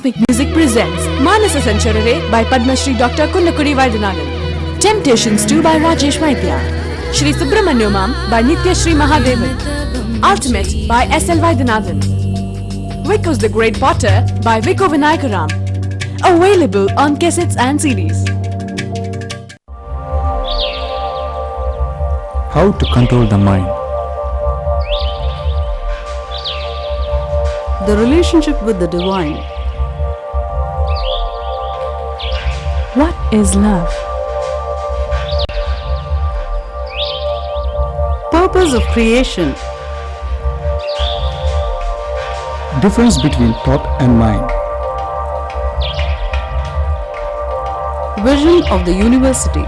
Cosmic Music presents Manasa Sancharare by Padma Shri Dr. Kundakudi Vaidyanathan, Temptations 2 by Rajesh Vaidya, Shri Subramanyamam by Nitya Shri Mahadevan, Ultimate by S.L. Vaidyanathan, Vico's The Great Potter by Vico Vinayakaram, available on cassettes and CDs. How to control the mind? The relationship with the divine. What is love? Purpose of creation. Difference between thought and mind. Vision of the university.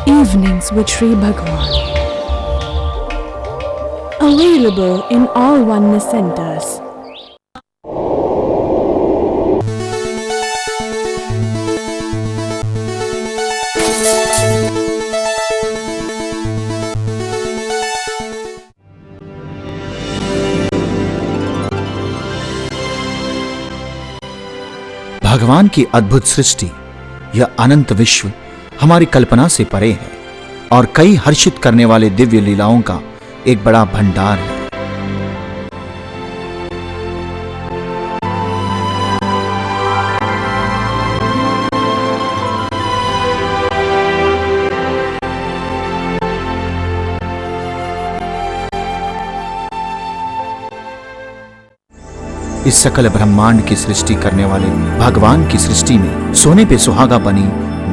Evenings with Sri Bhagwan. Available in all Oneness centers. भगवान की अद्भुत सृष्टि, यह अनंत विश्व हमारी कल्पना से परे है और कई हर्षित करने वाले दिव्य लीलाओं का एक बड़ा भंडार है। इस सकल ब्रह्मांड की सृष्टि करने वाले भगवान की सृष्टि में सोने पे सुहागा बनी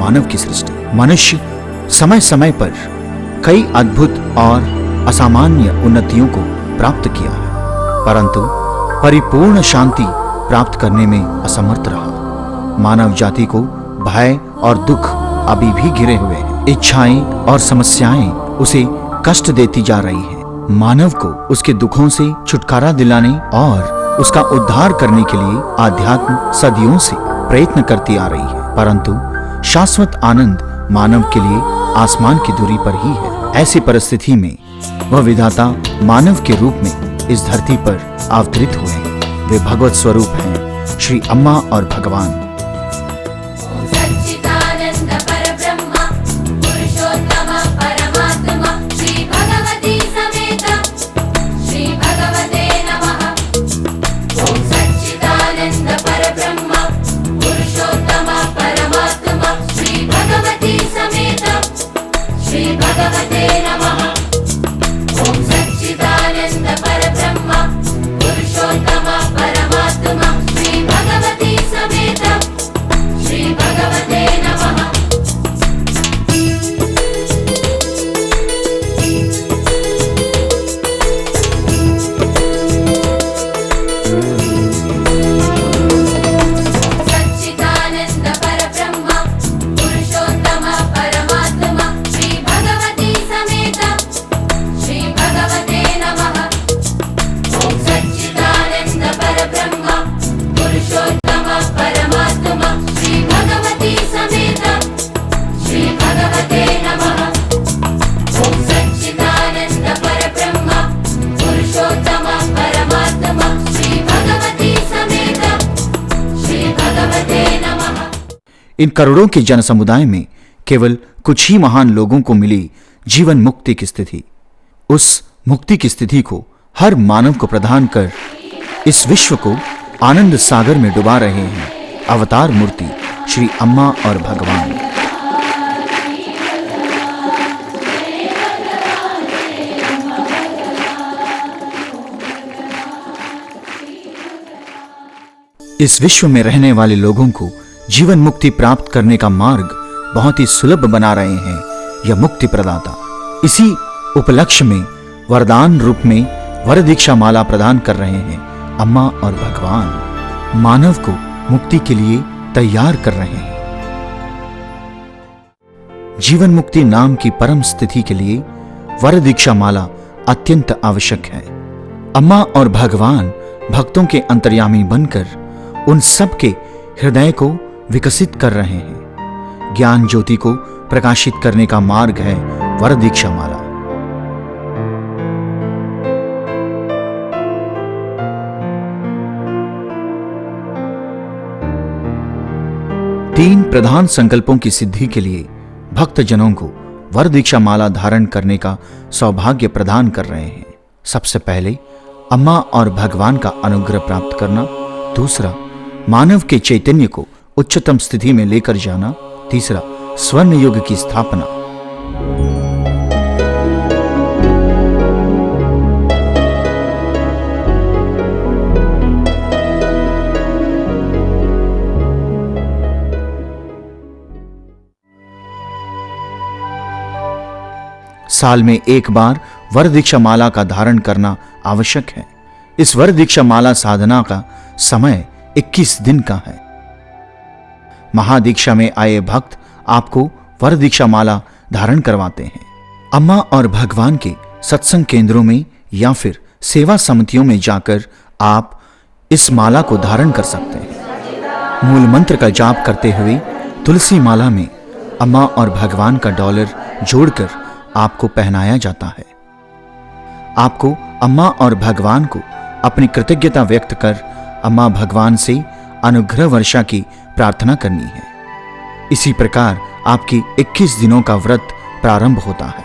मानव की सृष्टि। मनुष्य समय समय पर कई अद्भुत और असामान्य उन्नतियों को प्राप्त किया है, परंतु परिपूर्ण शांति प्राप्त करने में असमर्थ रहा। मानव जाति को भय और दुख अभी भी घिरे हुए हैं। इच्छाएं और समस्याएं उसे कष्ट देती जा रही हैं। मानव को उसके दुखों से छुटकारा दिलाने और उसका उद्धार करने के लिए आध्यात्म सदियों से प्रयत्न करती आ रही है, परंतु शाश्वत आनंद मानव के लिए आसमान की दूरी पर ही है। ऐसी परिस्थिति में वह विधाता मानव के रूप में इस धरती पर अवतरित हुए हैं। वे भगवत स्वरूप हैं श्री अम्मा और भगवान। इन करोड़ों के जन समुदाय में केवल कुछ ही महान लोगों को मिली जीवन मुक्ति की स्थिति। उस मुक्ति की स्थिति को हर मानव को प्रदान कर इस विश्व को आनंद सागर में डुबा रहे हैं अवतार मूर्ति श्री अम्मा और भगवान। इस विश्व में रहने वाले लोगों को जीवन मुक्ति प्राप्त करने का मार्ग बहुत ही सुलभ बना रहे हैं यह मुक्ति प्रदाता। इसी उपलक्ष्य में वरदान रूप में वर दीक्षा माला प्रदान कर रहे हैं अम्मा और भगवान। मानव को मुक्ति के लिए तैयार कर रहे हैं। जीवन मुक्ति नाम की परम स्थिति के लिए वर दीक्षा माला अत्यंत आवश्यक है। अम्मा और भगवान भक्तों के अंतर्यामी बनकर उन सब के हृदय को विकसित कर रहे हैं। ज्ञान ज्योति को प्रकाशित करने का मार्ग है वर दीक्षा माला। 3 प्रधान संकल्पों की सिद्धि के लिए भक्तजनों को वर दीक्षा माला धारण करने का सौभाग्य प्रदान कर रहे हैं। सबसे पहले अम्मा और भगवान का अनुग्रह प्राप्त करना, दूसरा मानव के चैतन्य को उच्चतम स्थिति में लेकर जाना, तीसरा स्वर्ण युग की स्थापना। साल में एक बार वर दीक्षा माला का धारण करना आवश्यक है। इस वर दीक्षा माला साधना का समय 21 दिन का है। महादीक्षा में आए भक्त आपको वर दीक्षा माला धारण करवाते हैं। अम्मा और भगवान के सत्संग केंद्रों में या फिर सेवा समितियों में जाकर आप इस माला को धारण कर सकते हैं। मूल मंत्र का जाप करते हुए तुलसी माला में अम्मा और भगवान का डॉलर जोड़कर आपको पहनाया जाता है। आपको अम्मा और भगवान को अपनी कृतज्ञता व्यक्त कर अम्मा भगवान से अनुग्रह वर्षा की प्रार्थना करनी है। इसी प्रकार आपकी 21 दिनों का व्रत प्रारंभ होता है।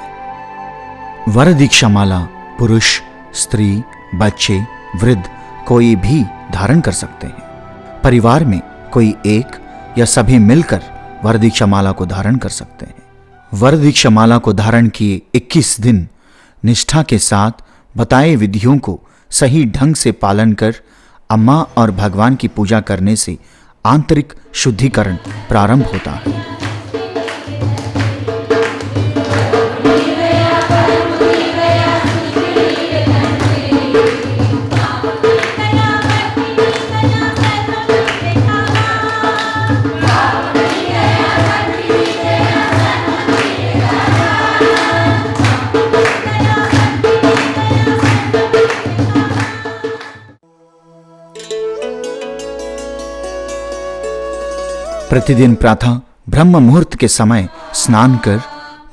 वर दीक्षा माला पुरुष, स्त्री, बच्चे, वृद्ध कोई भी धारण कर सकते हैं। परिवार में कोई एक या सभी मिलकर वर दीक्षा माला को धारण कर सकते हैं। वर दीक्षा माला को धारण किए 21 दिन निष्ठा के साथ बताए विधियों को सही ढंग से पालन कर अम्मा और भगवान की पूजा करने से आंतरिक शुद्धिकरण प्रारंभ होता है। प्रतिदिन प्रातः ब्रह्म मुहूर्त के समय स्नान कर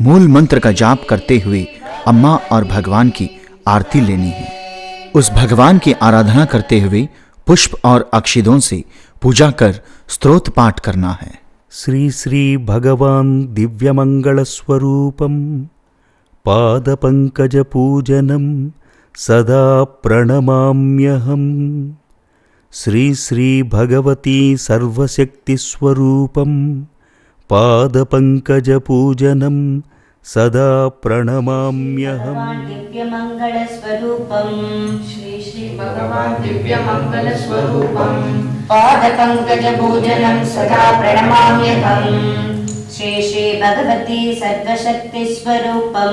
मूल मंत्र का जाप करते हुए अम्मा और भगवान की आरती लेनी है। उस भगवान की आराधना करते हुए पुष्प और अक्षितों से पूजा कर स्तोत्र पाठ करना है। श्री श्री भगवान दिव्य मंगल स्वरूपम पाद पंकज पूजनम सदा प्रणमाम्यहम्। श्री श्री भगवती सर्वशक्ति स्वरूपम पाद पंकज पूजनम सदा प्रणमाम्यहम्। दिव्य मंगल स्वरूपम श्री श्री भगवान दिव्य मंगल स्वरूपम पाद पंकज पूजनम सदा प्रणमाम्यहम्। श्री श्री भगवती सर्वशक्ति स्वरूपम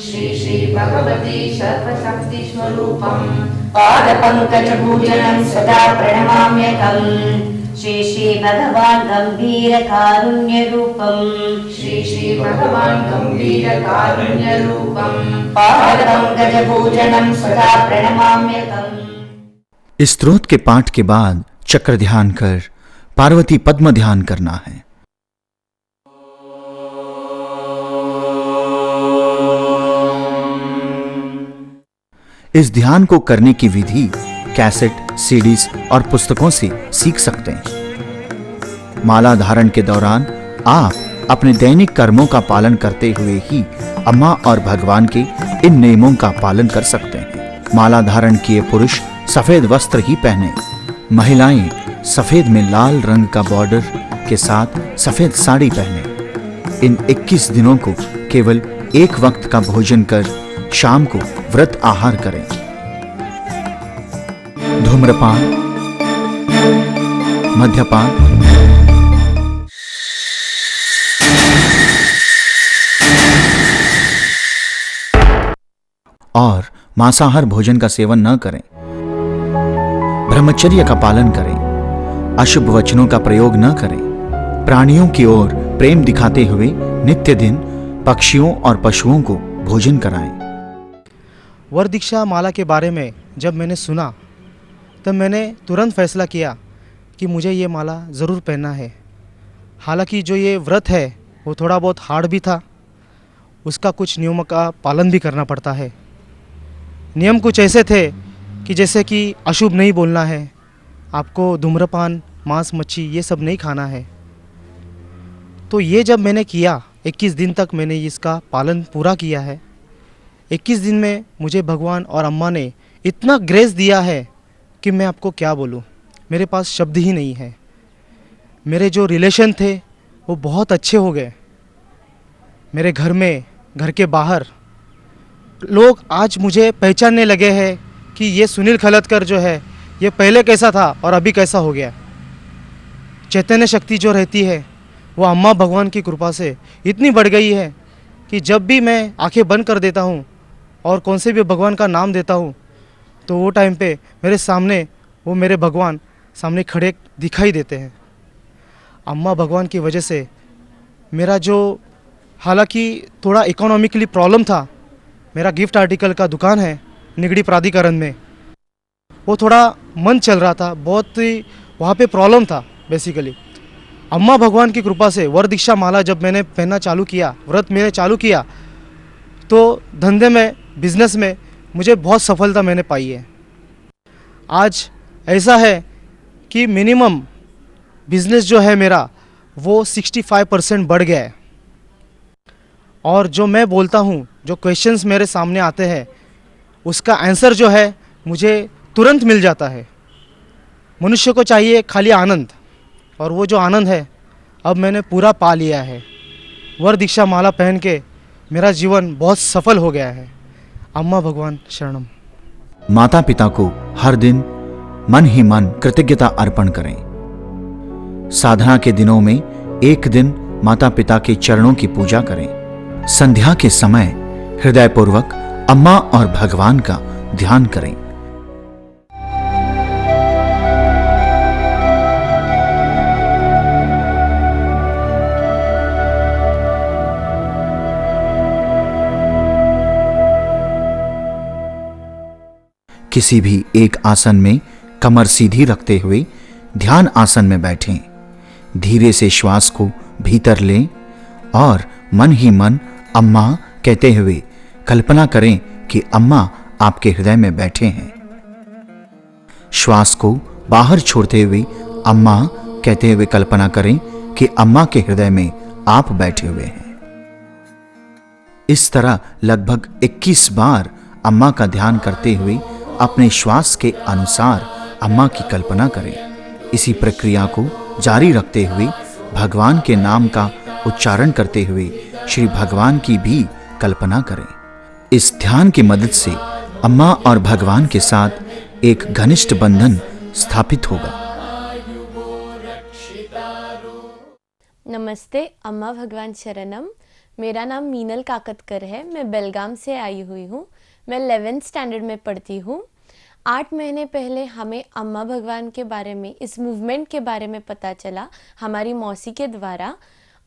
श्री श्री भगवती सर्वशक्ति स्वरूपम पाद पंकज पूजनम सदा प्रणमाम्यहम्। श्री श्री भगवान गंभीर कारुण्य रूपम श्री श्री भगवान गंभीर कारुण्य रूपम पाद पंकज पूजनम सदा प्रणमाम्यहम्। इस स्तोत्र के पाठ के बाद चक्र ध्यान कर पार्वती पद्म ध्यान करना है। इस ध्यान को करने की विधि कैसेट, सीडीज और पुस्तकों से सीख सकते हैं। माला धारण के दौरान आप अपने दैनिक कर्मों का पालन करते हुए ही अम्मा और भगवान के इन नियमों का पालन कर सकते हैं। माला धारण किए पुरुष सफेद वस्त्र ही पहने, महिलाएं सफेद में लाल रंग का बॉर्डर के साथ सफेद साड़ी पहने। इन 21 दिनों को केवल एक वक्त का भोजन कर शाम को व्रत आहार करें। धूम्रपान, मद्यपान, और मांसाहार भोजन का सेवन न करें। ब्रह्मचर्य का पालन करें। अशुभ वचनों का प्रयोग न करें। प्राणियों की ओर प्रेम दिखाते हुए नित्य दिन पक्षियों और पशुओं को भोजन कराएं। वर दीक्षा माला के बारे में जब मैंने सुना तब मैंने तुरंत फैसला किया कि मुझे ये माला ज़रूर पहनना है। हालांकि जो ये व्रत है वो थोड़ा बहुत हार्ड भी था, उसका कुछ नियमों का पालन भी करना पड़ता है। नियम कुछ ऐसे थे कि जैसे कि अशुभ नहीं बोलना है, आपको धूम्रपान, मांस, मच्छी ये सब नहीं खाना है। तो ये जब मैंने किया 21 दिन तक मैंने इसका पालन पूरा किया है। 21 दिन में मुझे भगवान और अम्मा ने इतना ग्रेस दिया है कि मैं आपको क्या बोलूँ, मेरे पास शब्द ही नहीं है। मेरे जो रिलेशन थे वो बहुत अच्छे हो गए। मेरे घर में, घर के बाहर लोग आज मुझे पहचानने लगे हैं कि ये सुनील खलतकर जो है ये पहले कैसा था और अभी कैसा हो गया। चैतन्य शक्ति जो रहती है वो अम्मा भगवान की कृपा से इतनी बढ़ गई है कि जब भी मैं आंखें बंद कर देता हूँ और कौन से भी भगवान का नाम देता हूँ तो वो टाइम पे मेरे सामने वो मेरे भगवान सामने खड़े दिखाई देते हैं। अम्मा भगवान की वजह से मेरा जो हालांकि थोड़ा इकोनॉमिकली प्रॉब्लम था, मेरा गिफ्ट आर्टिकल का दुकान है निगड़ी प्राधिकरण में, वो थोड़ा मन चल रहा था, बहुत ही वहाँ पे प्रॉब्लम था बेसिकली। अम्मा भगवान की कृपा से वर दीक्षा माला जब मैंने पहनना चालू किया, व्रत मैंने चालू किया, तो धंधे में, बिजनेस में मुझे बहुत सफलता मैंने पाई है। आज ऐसा है कि मिनिमम बिजनेस जो है मेरा वो 65% बढ़ गया है। और जो मैं बोलता हूँ, जो क्वेश्चंस मेरे सामने आते हैं उसका आंसर जो है मुझे तुरंत मिल जाता है। मनुष्य को चाहिए खाली आनंद, और वो जो आनंद है अब मैंने पूरा पा लिया है। वर दीक्षा माला पहन के मेरा जीवन बहुत सफल हो गया है। अम्मा भगवान शरणम। माता पिता को हर दिन मन ही मन कृतज्ञता अर्पण करें। साधना के दिनों में एक दिन माता पिता के चरणों की पूजा करें। संध्या के समय हृदयपूर्वक अम्मा और भगवान का ध्यान करें। किसी भी एक आसन में कमर सीधी रखते हुए ध्यान आसन में बैठें। धीरे से श्वास को भीतर लें और मन ही मन अम्मा कहते हुए कल्पना करें कि अम्मा आपके हृदय में बैठे हैं। श्वास को बाहर छोड़ते हुए अम्मा कहते हुए कल्पना करें कि अम्मा के हृदय में आप बैठे हुए हैं। इस तरह लगभग 21 बार अम्मा का ध्यान करते हुए अपने श्वास के अनुसार अम्मा की कल्पना करें। इसी प्रक्रिया को जारी रखते हुए भगवान के नाम का उच्चारण करते हुए श्री भगवान की भी कल्पना करें। इस ध्यान की मदद से अम्मा और भगवान के साथ एक घनिष्ठ बंधन स्थापित होगा। नमस्ते, अम्मा भगवान शरणम। मेरा नाम मीनल काकतकर है। मैं बेलगाम से आई हुई हूँ। मैं 11th स्टैंडर्ड में पढ़ती हूँ। 8 महीने पहले हमें अम्मा भगवान के बारे में, इस मूवमेंट के बारे में पता चला हमारी मौसी के द्वारा।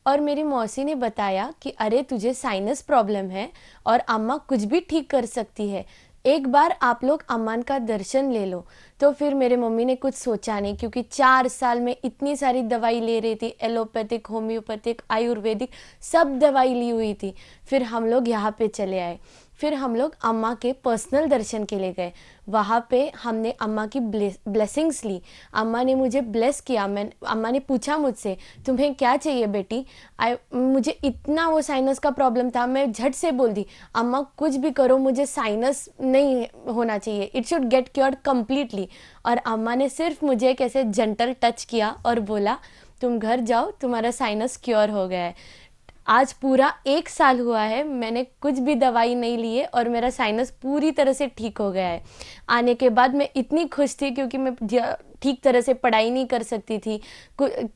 और मेरी मौसी ने बताया कि अरे तुझे साइनस प्रॉब्लम है और अम्मा कुछ भी ठीक कर सकती है, एक बार आप लोग अम्मा का दर्शन ले लो। तो फिर मेरे मम्मी ने कुछ सोचा नहीं, क्योंकि 4 साल में इतनी सारी दवाई ले रही थी, एलोपैथिक, होम्योपैथिक, आयुर्वेदिक, सब दवाई ली हुई थी। फिर हम लोग यहाँ पे चले आए। फिर हम लोग अम्मा के पर्सनल दर्शन के लिए गए। वहाँ पे हमने अम्मा की ब्लेसिंग्स ली। अम्मा ने मुझे ब्लेस किया। अम्मा ने पूछा मुझसे, तुम्हें क्या चाहिए बेटी? मुझे इतना वो साइनस का प्रॉब्लम था। मैं झट से बोल दी, अम्मा कुछ भी करो, मुझे साइनस नहीं होना चाहिए, it should get cured completely. और अम्मा ने सिर्फ मुझे कैसे जेंटल टच किया और बोला, तुम घर जाओ, तुम्हारा साइनस क्योर हो गया है। आज पूरा 1 साल हुआ है, मैंने कुछ भी दवाई नहीं ली है और मेरा साइनस पूरी तरह से ठीक हो गया है। आने के बाद मैं इतनी खुश थी, क्योंकि मैं ठीक तरह से पढ़ाई नहीं कर सकती थी,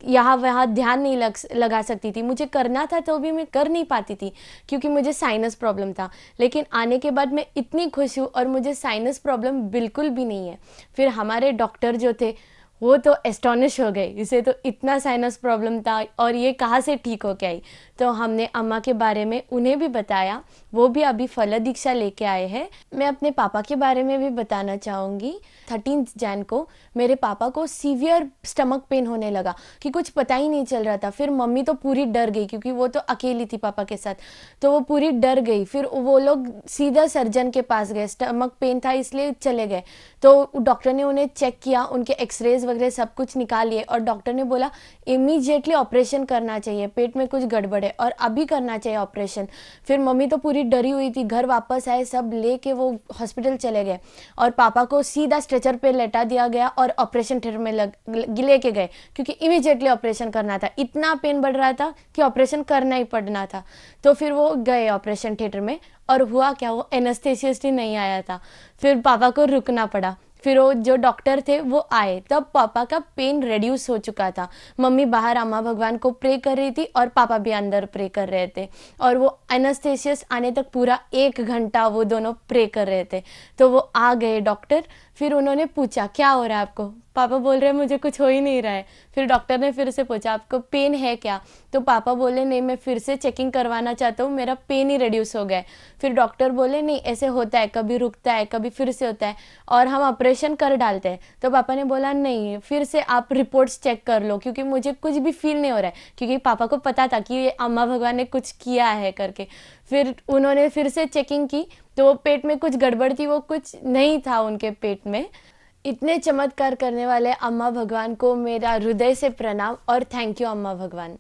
यहाँ वहाँ ध्यान नहीं लगा सकती थी। मुझे करना था तो भी मैं कर नहीं पाती थी, क्योंकि मुझे साइनस प्रॉब्लम था। लेकिन आने के बाद मैं इतनी खुश हूँ और मुझे साइनस प्रॉब्लम बिल्कुल भी नहीं है। फिर हमारे डॉक्टर जो थे वो तो एस्टॉनिश हो गए, इसे तो इतना साइनस प्रॉब्लम था और ये कहाँ से ठीक हो के आई। तो हमने अम्मा के बारे में उन्हें भी बताया, वो भी अभी फल दीक्षा लेके आए हैं। मैं अपने पापा के बारे में भी बताना चाहूँगी। 13 जैन को मेरे पापा को सीवियर स्टमक पेन होने लगा कि कुछ पता ही नहीं चल रहा था। फिर मम्मी तो पूरी डर गई, क्योंकि वो तो अकेली थी पापा के साथ, तो वो पूरी डर गई। फिर वो लोग सीधा सर्जन के पास गए, स्टमक पेन था इसलिए चले गए। तो डॉक्टर ने उन्हें चेक किया, उनके एक्सरेज वगैरह सब कुछ निकालिए और डॉक्टर ने बोला इमीडिएटली ऑपरेशन करना चाहिए, पेट में कुछ गड़बड़ है और अभी करना चाहिए ऑपरेशन। फिर मम्मी तो पूरी डरी हुई थी, घर वापस आए, सब लेके वो हॉस्पिटल चले गए और पापा को सीधा स्ट्रेचर पे लेटा दिया गया और ऑपरेशन थिएटर में लेके गए क्योंकि इमीडिएटली ऑपरेशन करना था। इतना पेन बढ़ रहा था कि ऑपरेशन करना ही पड़ना था। तो फिर वो गए ऑपरेशन थिएटर में और हुआ क्या, वो एनेस्थेसिस्ट ही नहीं आया था। फिर पापा को रुकना पड़ा। फिर वो जो डॉक्टर थे वो आए, तब पापा का पेन रिड्यूस हो चुका था। मम्मी बाहर अम्मा भगवान को प्रे कर रही थी और पापा भी अंदर प्रे कर रहे थे और वो एनेस्थेसिस्ट आने तक पूरा 1 घंटा वो दोनों प्रे कर रहे थे। तो वो आ गए डॉक्टर। फिर उन्होंने पूछा क्या हो रहा है आपको? पापा बोल रहे हैं मुझे कुछ हो ही नहीं रहा है। फिर डॉक्टर ने फिर से पूछा आपको पेन है क्या? तो पापा बोले नहीं, मैं फिर से चेकिंग करवाना चाहता हूँ, मेरा पेन ही रिड्यूस हो गया है। फिर डॉक्टर बोले नहीं, ऐसे होता है, कभी रुकता है, कभी फिर से होता है और हम ऑपरेशन कर डालते हैं। तो पापा ने बोला नहीं, फिर से आप रिपोर्ट्स चेक कर लो क्योंकि मुझे कुछ भी फील नहीं हो रहा है, क्योंकि पापा को पता था कि ये अम्मा भगवान ने कुछ किया है करके। फिर उन्होंने फिर से चेकिंग की तो वो पेट में कुछ गड़बड़ थी, वो कुछ नहीं था उनके पेट में। इतने चमत्कार करने वाले अम्मा भगवान को मेरा हृदय से प्रणाम और थैंक यू अम्मा भगवान।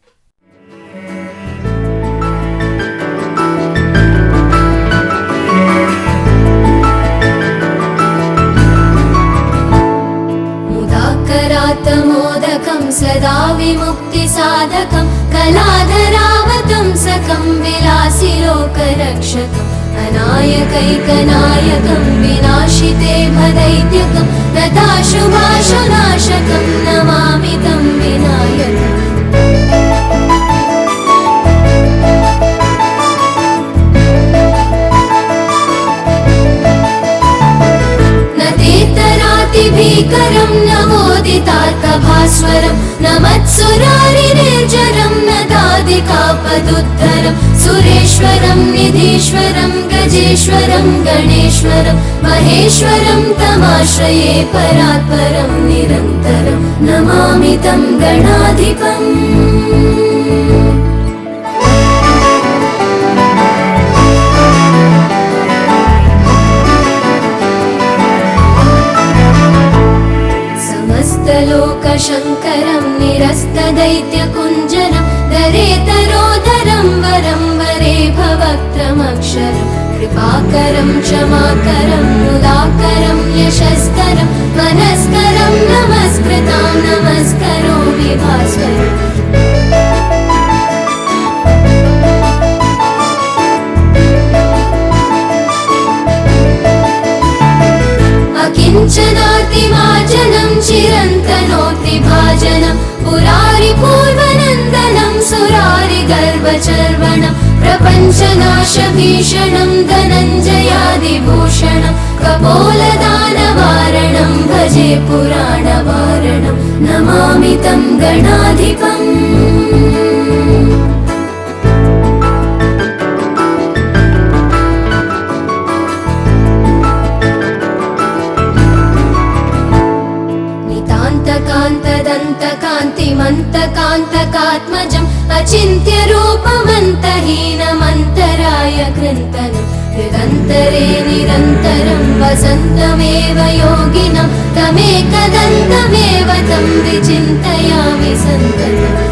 मुदाकरातमोदकं सदा विमुक्तिसाधकं कलाधरावतंसकं विलासिलोकरक्षकम् अनायकैकनायकं विनाशिते भदैत्यकं नताशुभाशुनाशकं नमामि तं विनायकम्। भीकरं नवोदितार्थभास्वरं न मत्सुरारिनिर्जरं न दादिकापदुद्धरं सुरेश्वरं निधीश्वरं गजेश्वरं गणेश्वरं महेश्वरं तमाश्रये परात्परं निरन्तरं नमामि तं गणाधिपम्। लोकशङ्करं निरस्तदैत्यकुञ्जरं दरेतरोधरं वरं वरे भवक्त्रमक्षरं कृपाकरं क्षमाकरं मुदाकरं यशस्करं मनस्करं नमस्कृतां नमस्करोमि भास्वरम्। अकिञ्चनातिमाजनं चिरन्तनोऽतिभाजनं पुरारिपूर्वनन्दनं सुरारिगर्वचर्वणं प्रपञ्चनाशभीषणं धनञ्जयादिभूषणं कपोलदानवारणं भजे पुराणवारणं नमामि तं गणाधिपम्। कान्तिमन्तकान्तकात्मजम् अचिन्त्यरूपमन्तहीनमन्तराय कृन्तनं हृदन्तरे निरन्तरं वसन्तमेव योगिनं तमेकदन्तमेव तं विचिन्तयामि सन्ततम्।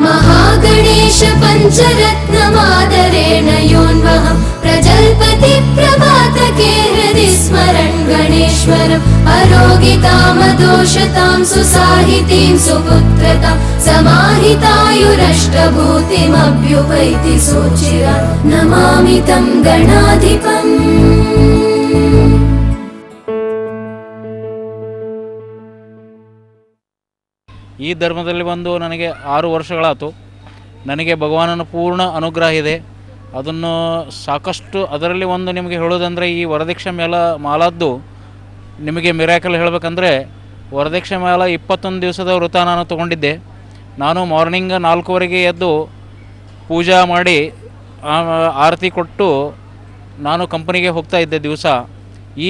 महागणेश पञ्चरत्नमादरेण योन्वहं प्रजल्पति प्रभातके हृदि स्मरन् गणेश्वरम् अरोगितामदोषतां सुसाहितीं सुपुत्रतां समाहितायुरष्टभूतिमभ्युपैति सोचिरान् नमामि तं गणाधिपम्। ಈ ಧರ್ಮದಲ್ಲಿ ಬಂದು ನನಗೆ 6 ವರ್ಷಗಳಾಯಿತು. ನನಗೆ ಭಗವಾನನ ಪೂರ್ಣ ಅನುಗ್ರಹ ಇದೆ. ಅದನ್ನು ಸಾಕಷ್ಟು, ಅದರಲ್ಲಿ ಒಂದು ನಿಮಗೆ ಹೇಳೋದಂದರೆ ಈ ವರದಕ್ಷಿಣೆ ಮಾಲದ್ದು ನಿಮಗೆ ಮಿರಾಕಲ್ ಹೇಳಬೇಕಂದ್ರೆ, ವರದಕ್ಷಿಣೆ ಮಾಲ 21 ದಿವಸದ ವ್ರತ ನಾನು ತೊಗೊಂಡಿದ್ದೆ. ನಾನು ಮಾರ್ನಿಂಗ್ 4:15 ಎದ್ದು ಪೂಜಾ ಮಾಡಿ ಆರತಿ ಕೊಟ್ಟು ನಾನು ಕಂಪನಿಗೆ ಹೋಗ್ತಾ ಇದ್ದೆ ದಿವಸ. ಈ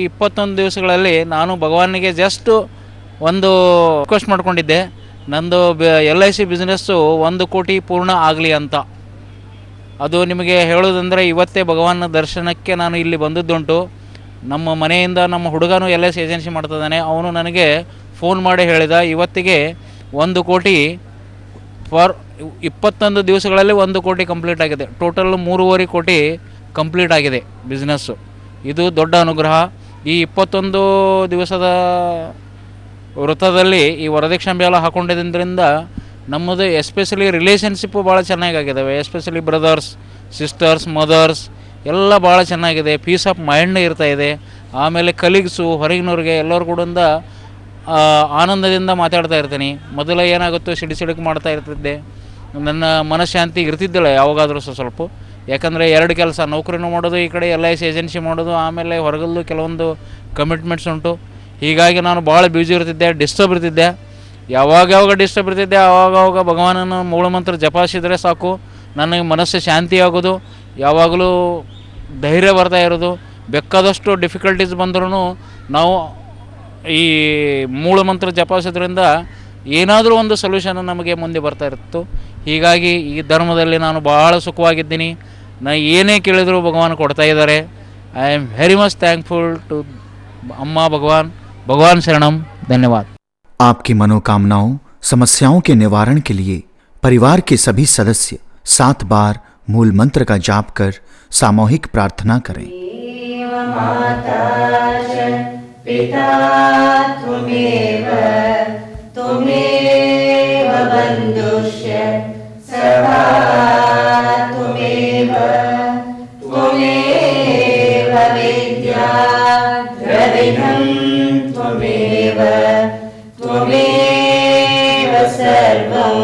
21 ದಿವಸಗಳಲ್ಲಿ ನಾನು ಭಗವಾನಿಗೆ ಜಸ್ಟ್ ಒಂದು ರಿಕ್ವೆಸ್ಟ್ ಮಾಡ್ಕೊಂಡಿದ್ದೆ, ನಂದು LIC ಬಿಸ್ನೆಸ್ಸು 1 ಕೋಟಿ ಪೂರ್ಣ ಆಗಲಿ ಅಂತ. ಅದು ನಿಮಗೆ ಹೇಳೋದಂದರೆ ಇವತ್ತೇ ಭಗವಾನ ದರ್ಶನಕ್ಕೆ ನಾನು ಇಲ್ಲಿ ಬಂದದ್ದುಂಟು. ನಮ್ಮ ಮನೆಯಿಂದ ನಮ್ಮ ಹುಡುಗನೂ LS ಏಜೆನ್ಸಿ ಮಾಡ್ತಿದ್ದಾನೆ. ಅವನು ನನಗೆ ಫೋನ್ ಮಾಡಿ ಹೇಳಿದ, ಇವತ್ತಿಗೆ 1 ಕೋಟಿ ಫಾರ್ 21 ದಿವಸಗಳಲ್ಲಿ 1 ಕೋಟಿ ಕಂಪ್ಲೀಟ್ ಆಗಿದೆ. ಟೋಟಲ್ 3.5 ಕೋಟಿ ಕಂಪ್ಲೀಟ್ ಆಗಿದೆ ಬಿಸ್ನೆಸ್ಸು. ಇದು ದೊಡ್ಡ ಅನುಗ್ರಹ. ಈ 21 ದಿವಸದ ವೃತ್ತದಲ್ಲಿ ಈ ವರದಕ್ಷಿಣೆ ಎಲ್ಲ ಹಾಕೊಂಡಿದ್ದರಿಂದ ನಮ್ಮದು ಎಸ್ಪೆಷಲಿ ರಿಲೇಷನ್ಶಿಪ್ಪು ಭಾಳ ಚೆನ್ನಾಗಿದ್ದಾವೆ. ಎಸ್ಪೆಷಲಿ ಬ್ರದರ್ಸ್, ಸಿಸ್ಟರ್ಸ್, ಮದರ್ಸ್ ಎಲ್ಲ ಭಾಳ ಚೆನ್ನಾಗಿದೆ. ಪೀಸ್ ಆಫ್ ಮೈಂಡ್ ಇರ್ತಾಯಿದೆ. ಆಮೇಲೆ ಕಲೀಗ್ಸು, ಹೊರಗಿನವ್ರಿಗೆ ಎಲ್ಲರೂ ಕೂಡ ಆನಂದದಿಂದ ಮಾತಾಡ್ತಾ ಇರ್ತೀನಿ. ಮೊದಲು ಏನಾಗುತ್ತೋ ಸಿಡಿಸಿಡಕ್ಕೆ ಮಾಡ್ತಾ ಇರ್ತಿದ್ದೆ. ನನ್ನ ಮನಃಶಾಂತಿ ಇರ್ತಿದ್ದಿಲ್ಲ ಯಾವಾಗಾದರೂ ಸ್ವಲ್ಪ. ಯಾಕಂದರೆ 2 ಕೆಲಸ, ನೌಕರಿನೂ ಮಾಡೋದು, ಈ ಕಡೆ LIC ಏಜೆನ್ಸಿ ಮಾಡೋದು, ಆಮೇಲೆ ಹೊರಗಲ್ಲೂ ಕೆಲವೊಂದು ಕಮಿಟ್ಮೆಂಟ್ಸ್ ಉಂಟು. ಹೀಗಾಗಿ ನಾನು ಭಾಳ ಬ್ಯೂಸಿ ಇರ್ತಿದ್ದೆ, ಡಿಸ್ಟರ್ಬ್ ಇರ್ತಿದ್ದೆ. ಯಾವಾಗ ಡಿಸ್ಟರ್ಬ್ ಇರ್ತಿದ್ದೆ ಆವಾಗ ಭಗವಾನನ ಮೂಲಮಂತ್ರ ಜಪಿಸಿದರೆ ಸಾಕು, ನನಗೆ ಮನಸ್ಸು ಶಾಂತಿ ಆಗೋದು, ಯಾವಾಗಲೂ ಧೈರ್ಯ ಬರ್ತಾ ಇರೋದು. ಬೇಕಾದಷ್ಟು ಡಿಫಿಕಲ್ಟೀಸ್ ಬಂದ್ರೂ ನಾವು ಈ ಮೂಲಮಂತ್ರ ಜಪಿಸೋದ್ರಿಂದ ಏನಾದರೂ ಒಂದು ಸೊಲ್ಯೂಷನ್ ನಮಗೆ ಮುಂದೆ ಬರ್ತಾ ಇತ್ತು. ಹೀಗಾಗಿ ಈ ಧರ್ಮದಲ್ಲಿ ನಾನು ಭಾಳ ಸುಖವಾಗಿದ್ದೀನಿ. ನಾನು ಏನೇ ಕೇಳಿದರೂ ಭಗವಾನ್ ಕೊಡ್ತಾ ಇದ್ದಾರೆ. I am very much thankful to Amma Bhagavan शरणम। धन्यवाद। आपकी मनोकामनाओं, समस्याओं के निवारण के लिए परिवार के सभी सदस्य 7 बार मूल मंत्र का जाप कर सामूहिक प्रार्थना करें। माता च पिता त्वमेव त्वमेव बन्धुश्च सखा त्वमेव त्वमेव विद्या द्रविणं त्वमेव त्वमेव सर्वं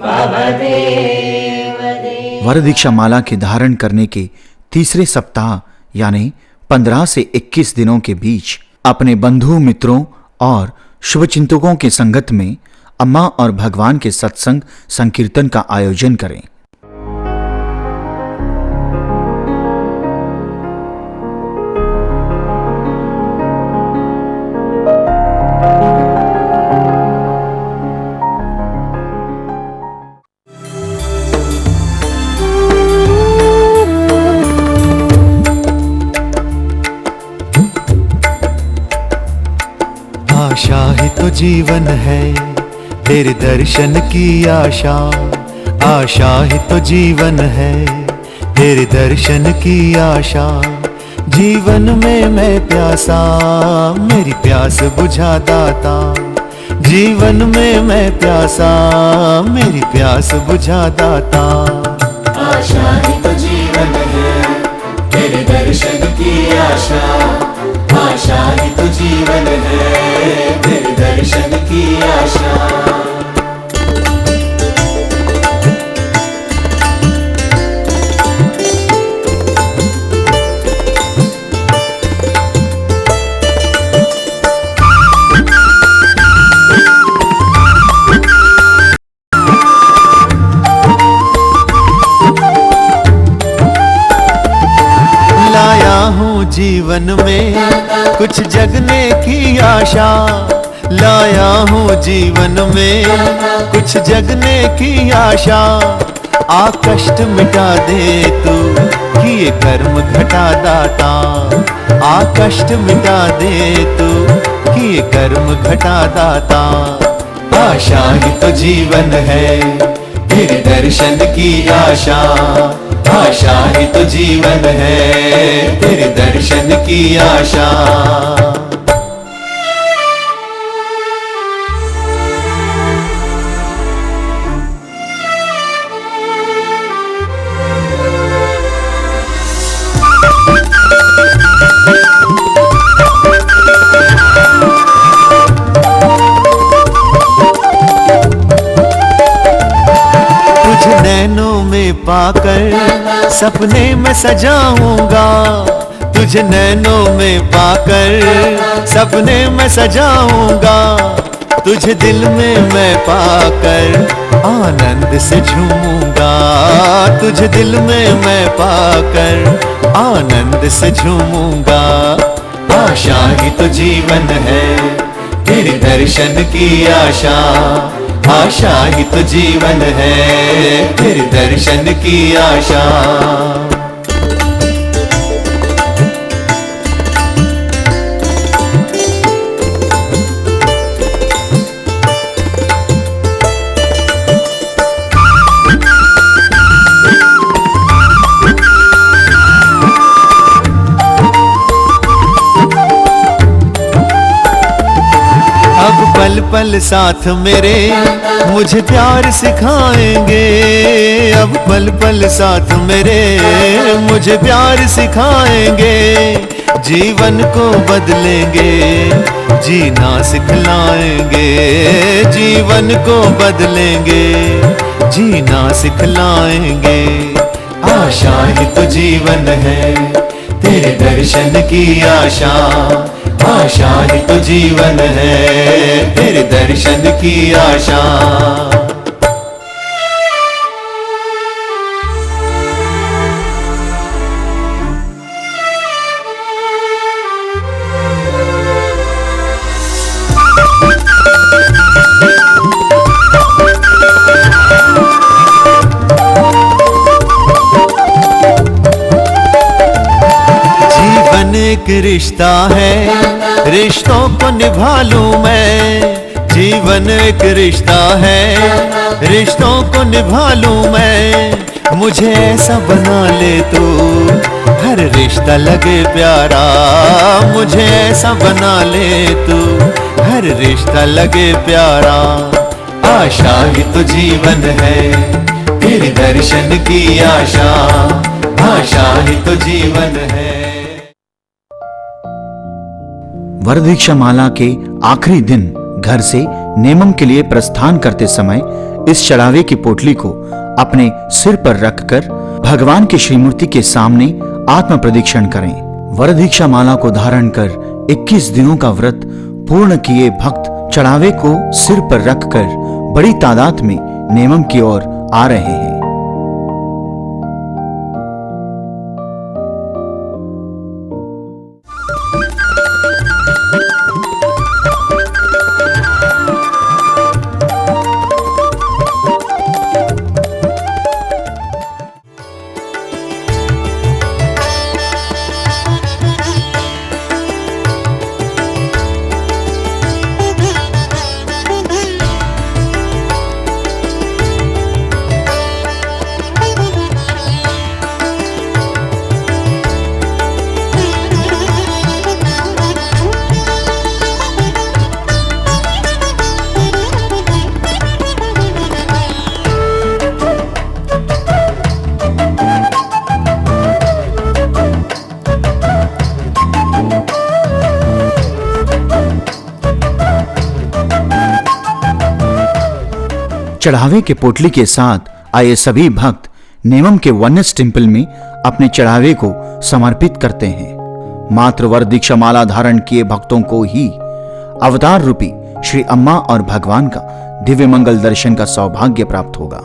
मम देव देव। वरदीक्षा माला के धारण करने के तीसरे सप्ताह यानी 15 से 21 दिनों के बीच अपने बंधु मित्रों और शुभचिंतकों के संगत में अम्मा और भगवान के सत्संग संकीर्तन का आयोजन करें। आशा ही तो जीवन है, तेरे दर्शन की आशा। आशा ही तो जीवन है, तेरे दर्शन की आशा। जीवन में मैं प्यासा, मेरी प्यास बुझा दाता। जीवन में मैं प्यासा, मेरी प्यास बुझा दाता। आशा ही तो जीवन है, तेरे दर्शन की आशा। आशा ही तो जीवन है, तेरे दर्शन की आशा। लाया हूँ जीवन में कुछ जगने की आशा। लाया हूँ जीवन में कुछ जगने की आशा। आ कष्ट मिटा दे तू, किए कर्म घटा दाता। आ कष्ट मिटा दे तू, किए कर्म घटा दाता। आशा ही तो जीवन है, तेरे दर्शन की आशा। आशा ही तो जीवन है, तेरे दर्शन की आशा। नैनों में पाकर सपने में सजाऊंगा। तुझे नैनों में पाकर सपने में सजाऊंगा। तुझे दिल में मैं पाकर आनंद से झूमूंगा। तुझे दिल में मैं पाकर आनंद से झूमूंगा। आशा ही तो जीवन है, तेरे दर्शन की आशा। आशा ही तो जीवन है, तेरे दर्शन की आशा। पल पल साथ मेरे मुझे प्यार सिखाएंगे, अब पल पल साथ मेरे मुझे प्यार सिखाएंगे। जीवन को बदलेंगे, जीना सिखलाएंगे, जीवन को बदलेंगे, जीना सिखलाएंगे। आशा ही तो जीवन है, तेरे दर्शन की आशा। आशा ही तो जीवन है, तेरे दर्शन की आशा। जीवन एक रिश्ता है, रिश्तों को निभा लूं मैं। जीवन एक रिश्ता है, रिश्तों को निभा लूं मैं। मुझे ऐसा बना ले तू, हर रिश्ता लगे प्यारा। मुझे ऐसा बना ले तू, हर रिश्ता लगे प्यारा। आशा ही तो जीवन है, तेरे दर्शन की आशा। आशा ही तो जीवन है। वरदीक्षा माला के आखिरी दिन घर से नेमम के लिए प्रस्थान करते समय इस चढ़ावे की पोटली को अपने सिर पर रखकर भगवान की श्रीमूर्ति के सामने आत्म प्रदीक्षण करें। वरदीक्षा माला को धारण कर 21 दिनों का व्रत पूर्ण किए भक्त चढ़ावे को सिर पर रखकर बड़ी तादाद में नेमम की ओर आ रहे हैं। चढ़ावे के पोटली के साथ आए सभी भक्त नेमम के वनस टेम्पल में अपने चढ़ावे को समर्पित करते हैं। मात्र वरदीक्षा माला धारण किए भक्तों को ही अवतार रूपी श्री अम्मा और भगवान का दिव्य मंगल दर्शन का सौभाग्य प्राप्त होगा।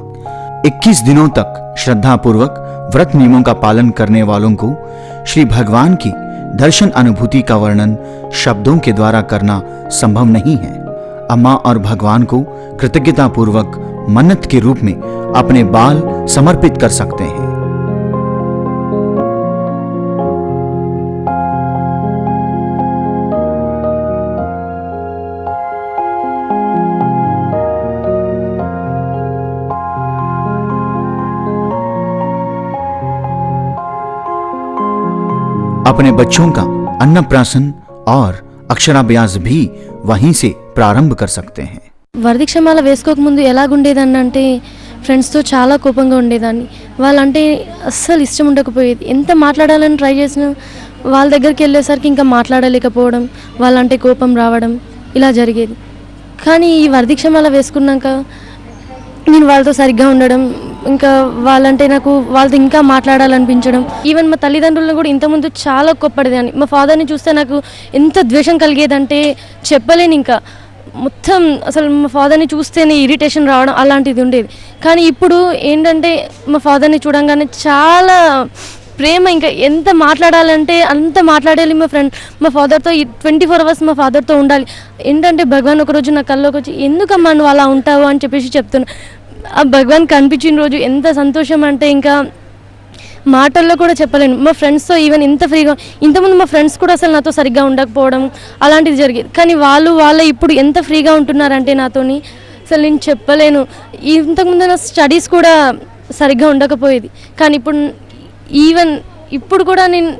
21 दिनों तक श्रद्धा पूर्वक व्रत नियमों का पालन करने वालों को श्री भगवान की दर्शन अनुभूति का वर्णन शब्दों के द्वारा करना संभव नहीं है। अम्मा और भगवान को कृतज्ञता पूर्वक मन्नत के रूप में अपने बाल समर्पित कर सकते हैं। अपने बच्चों का अन्नप्राशन और अक्षराभ्यास भी वहीं से प्रारंभ कर सकते हैं। వరదీక్షమాల వేసుకోక ముందు ఎలాగుండేదాన్ని అంటే ఫ్రెండ్స్తో చాలా కోపంగా ఉండేదాన్ని. వాళ్ళంటే అస్సలు ఇష్టం ఉండకపోయేది. ఎంత మాట్లాడాలని ట్రై చేసినా వాళ్ళ దగ్గరికి వెళ్ళేసరికి ఇంకా మాట్లాడలేకపోవడం, వాళ్ళంటే కోపం రావడం ఇలా జరిగేది. కానీ ఈ వరదీక్షమాల వేసుకున్నాక నేను వాళ్ళతో సరిగ్గా ఉండడం, ఇంకా వాళ్ళంటే నాకు వాళ్ళతో ఇంకా మాట్లాడాలనిపించడం. ఈవెన్ మా తల్లిదండ్రులను కూడా ఇంతకుముందు చాలా కోప్పడేదాన్ని. మా ఫాదర్ని చూస్తే నాకు ఎంత ద్వేషం కలిగేదంటే చెప్పలేను. ఇంకా మొత్తం అసలు మా ఫాదర్ని చూస్తేనే ఇరిటేషన్ రావడం అలాంటిది ఉండేది. కానీ ఇప్పుడు ఏంటంటే మా ఫాదర్ని చూడంగానే చాలా ప్రేమ ఇంకా ఎంత మాట్లాడాలంటే అంత మాట్లాడాలి. మా ఫాదర్తో 24 అవర్స్ మా ఫాదర్తో ఉండాలి. ఏంటంటే భగవాన్ ఒకరోజు నా కల్లోకి వచ్చి ఎందుకమ్మా నువ్వు అలా ఉంటావు అని చెప్పేసి చెప్తున్నా. ఆ భగవాన్ కనిపించిన రోజు ఎంత సంతోషం అంటే ఇంకా మాటల్లో కూడా చెప్పలేను. మా ఫ్రెండ్స్తో ఈవెన్ ఇంత ఫ్రీగా, ఇంతకుముందు మా ఫ్రెండ్స్ కూడా అసలు నాతో సరిగ్గా ఉండకపోవడం అలాంటిది జరిగేది. కానీ వాళ్ళే ఇప్పుడు ఎంత ఫ్రీగా ఉంటున్నారంటే నాతోని అసలు నేను చెప్పలేను. ఇంతకుముందు నా స్టడీస్ కూడా సరిగ్గా ఉండకపోయేది. కానీ ఇప్పుడు కూడా నేను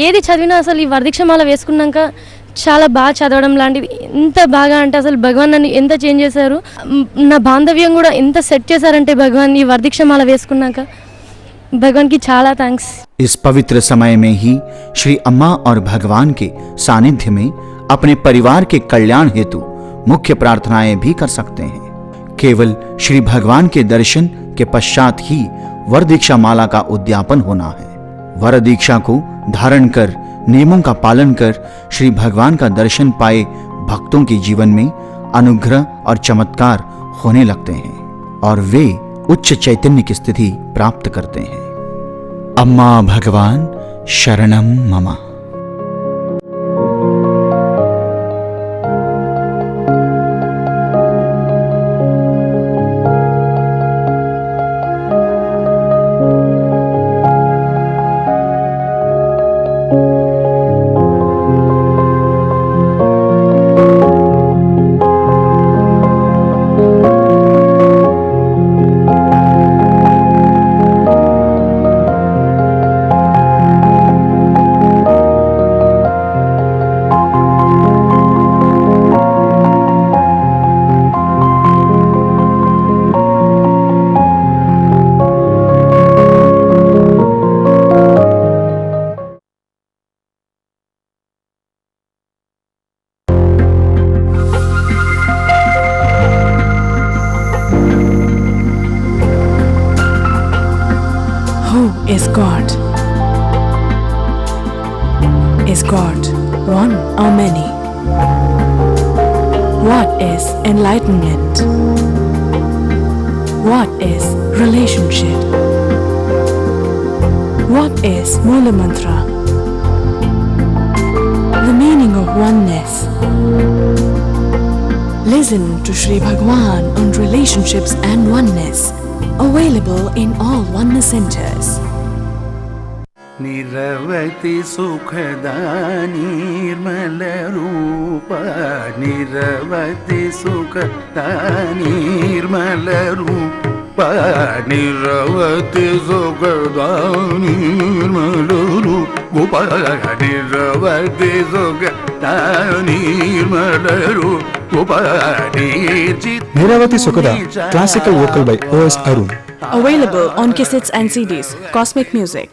ఏది చదివినా అసలు ఈ వరదీక్షమాల వేసుకున్నాక చాలా బాగా చదవడం లాంటిది ఎంత బాగా అంటే అసలు భగవాన్ నన్ను ఎంత చేంజ్ చేశారు. నా బాంధవ్యం కూడా ఎంత సెట్ చేశారంటే భగవాన్ ఈ వరదీక్షమాల వేసుకున్నాక भगवान की चाला थैंक्स। इस पवित्र समय में ही श्री अम्मा और भगवान के सानिध्य में अपने परिवार के कल्याण हेतु मुख्य प्रार्थनाएं भी कर सकते हैं। केवल श्री भगवान के दर्शन के पश्चात ही वर दीक्षा माला का उद्यापन होना है। वर दीक्षा को धारण कर नियमों का पालन कर श्री भगवान का दर्शन पाए भक्तों के जीवन में अनुग्रह और चमत्कार होने लगते हैं और वे उच्च चैतन्य की स्थिति प्राप्त करते हैं। अम्मा भगवान शरणम मम। Is God? Is God one or many? What is enlightenment? What is relationship? What is Mula Mantra? The meaning of oneness. Listen to Sri Bhagwan on relationships and oneness. Available in all oneness centers. निरवति सुखदानी निर्मल रूप निरवति सुखदानी निर्मल रूप निरवति सुखदानी निर्मल रूप निरवति सुखदानी निर्मल रूप Niravati Sukada, classical vocal by O.S. Arun. Available on cassettes and CDs. Cosmic Music.